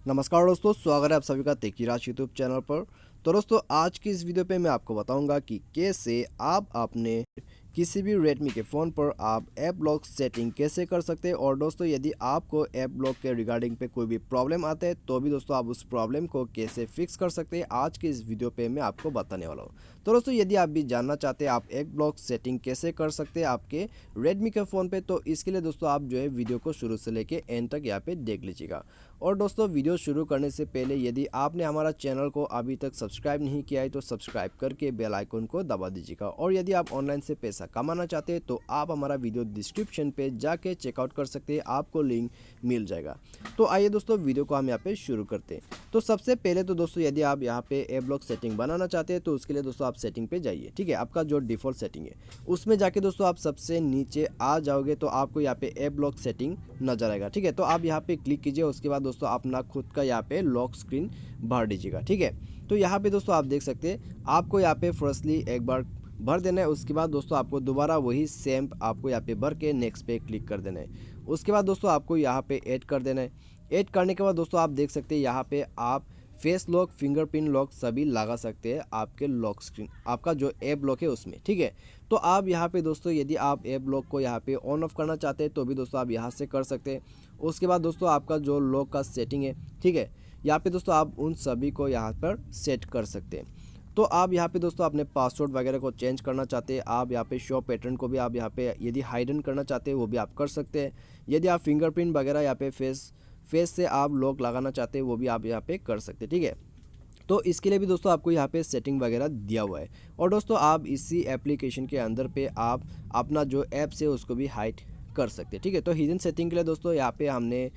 नमस्कार दोस्तों, स्वागत है आप सभी का तेकी राज यूट्यूब चैनल पर। तो दोस्तों, आज की इस वीडियो पे मैं आपको बताऊंगा कि कैसे आप अपने किसी भी रेडमी के फ़ोन पर आप ऐप लॉक सेटिंग कैसे कर सकते हैं। और दोस्तों, यदि आपको ऐप लॉक के रिगार्डिंग पे कोई भी प्रॉब्लम आता है तो भी दोस्तों आप उस प्रॉब्लम को कैसे फिक्स कर सकते हैं, आज की इस वीडियो पे मैं आपको बताने वाला हूँ। तो दोस्तों, यदि आप भी जानना चाहते हैं आप ऐप लॉक सेटिंग कैसे कर सकते हैं आपके रेडमी के फ़ोन पे, तो इसके लिए दोस्तों आप जो है वीडियो को शुरू से लेके एंड तक यहाँ पे देख लीजिएगा। और दोस्तों, वीडियो शुरू करने से पहले यदि आपने हमारा चैनल को अभी तक सब्सक्राइब नहीं किया है तो सब्सक्राइब करके बेल आइकन को दबा दीजिएगा। और यदि आप ऑनलाइन से पैसा कमाना चाहते हैं तो आप हमारा वीडियो डिस्क्रिप्शन पे जाके चेकआउट कर सकते हैं, आपको लिंक मिल जाएगा। तो आइए दोस्तों, वीडियो को हम यहाँ पे शुरू करते हैं। तो सबसे पहले तो दोस्तों, यदि आप यहाँ पे ऐप लॉक सेटिंग बनाना चाहते हैं तो उसके लिए दोस्तों आप सेटिंग पे जाइए। ठीक है, आपका जो डिफ़ॉल्ट सेटिंग है उसमें जाके दोस्तों आप सबसे नीचे आ जाओगे तो आपको यहाँ पे ऐप लॉक सेटिंग नजर आएगा। ठीक है, तो आप यहाँ पे क्लिक कीजिए। उसके बाद दोस्तों अपना खुद का यहाँ पे लॉक स्क्रीन भर दीजिएगा। ठीक है, तो यहाँ पे दोस्तों आप देख सकते हैं आपको यहाँ पे फर्स्टली एक बार भर देना है। उसके बाद दोस्तों आपको दोबारा वही सेम आपको यहाँ पे भर के नेक्स्ट पे क्लिक कर देना है। उसके बाद दोस्तों आपको यहाँ पे ऐड कर देना है। ऐड करने के बाद दोस्तों आप देख सकते हैं यहाँ पे आप फेस लॉक, फिंगरप्रिंट लॉक सभी लगा सकते हैं आपके लॉक स्क्रीन, आपका जो ऐप लॉक है उसमें। ठीक है, तो आप यहाँ पे दोस्तों यदि आप ऐप लॉक को यहाँ पे ऑन ऑफ करना चाहते हैं तो भी दोस्तों आप यहाँ से कर सकते हैं। उसके बाद दोस्तों आपका जो लॉक का सेटिंग है, ठीक है, यहाँ पे दोस्तों आप उन सभी को यहाँ पर सेट कर सकते हैं। तो आप यहाँ पे दोस्तों अपने पासवर्ड वगैरह को चेंज करना चाहते हैं, आप यहाँ पे शो पैटर्न को भी आप यहाँ पे यदि हाइडन करना चाहते हैं वो भी आप कर सकते हैं। यदि आप फिंगरप्रिंट वगैरह यहाँ पे फेस से आप लॉक लगाना चाहते हैं वो भी आप यहाँ पे कर सकते हैं। ठीक है, तो इसके लिए भी दोस्तों आपको यहाँ पे सेटिंग वगैरह दिया हुआ है। और दोस्तों आप इसी एप्लीकेशन के अंदर पे आप अपना जो ऐप्स है उसको भी हाइड कर सकते हैं। ठीक है, तो हिडन सेटिंग के लिए दोस्तों यहाँ पे हमने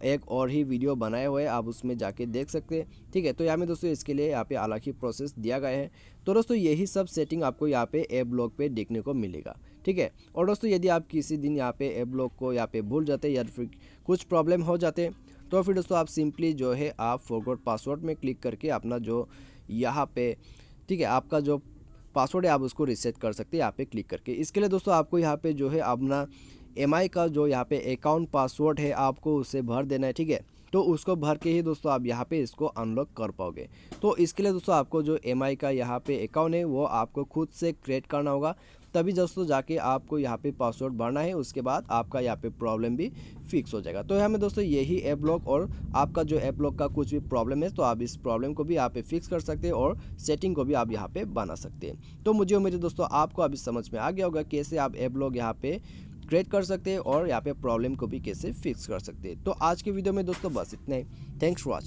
एक और ही वीडियो बनाया हुआ है, आप उसमें जाके देख सकते हैं। ठीक है, तो यहाँ में दोस्तों इसके लिए यहाँ पे अलग ही प्रोसेस दिया गया है। तो दोस्तों यही सब सेटिंग आपको यहाँ पे ऐप लॉक पे देखने को मिलेगा। ठीक है, और दोस्तों यदि आप किसी दिन यहाँ पे ऐप लॉक को यहाँ पे भूल जाते हैं या फिर कुछ प्रॉब्लम हो जाते हैं तो फिर दोस्तों आप सिंपली जो है आप फॉरगॉट पासवर्ड में क्लिक करके अपना जो यहाँ पे, ठीक है, आपका जो पासवर्ड है आप उसको रिसेट कर सकते हैं यहाँ पे क्लिक करके। इसके लिए दोस्तों आपको यहाँ पे जो है अपना एमआई का जो यहाँ पे अकाउंट पासवर्ड है आपको उसे भर देना है। ठीक है, तो उसको भर के ही दोस्तों आप यहाँ पे इसको अनलॉक कर पाओगे। तो इसके लिए दोस्तों आपको जो एमआई का यहाँ पे अकाउंट है वो आपको खुद से क्रिएट करना होगा, तभी दोस्तों जाके आपको यहाँ पे पासवर्ड भरना है। उसके बाद आपका यहाँ पे प्रॉब्लम भी फिक्स हो जाएगा। तो यहाँ में दोस्तों यही ऐप लॉक और आपका जो ऐप लॉक का कुछ भी प्रॉब्लम है तो आप इस प्रॉब्लम को भी यहाँ पे फिक्स कर सकते हैं और सेटिंग को भी आप यहाँ पे बना सकते हैं। तो मुझे उम्मीद है दोस्तों आपको अभी समझ में आ गया होगा कैसे आप ऐप लॉक यहाँ पे क्रिएट कर सकते हैं और यहाँ पे प्रॉब्लम को भी कैसे फिक्स कर सकते हैं। तो आज की वीडियो में दोस्तों बस इतना ही। Thanks for watching.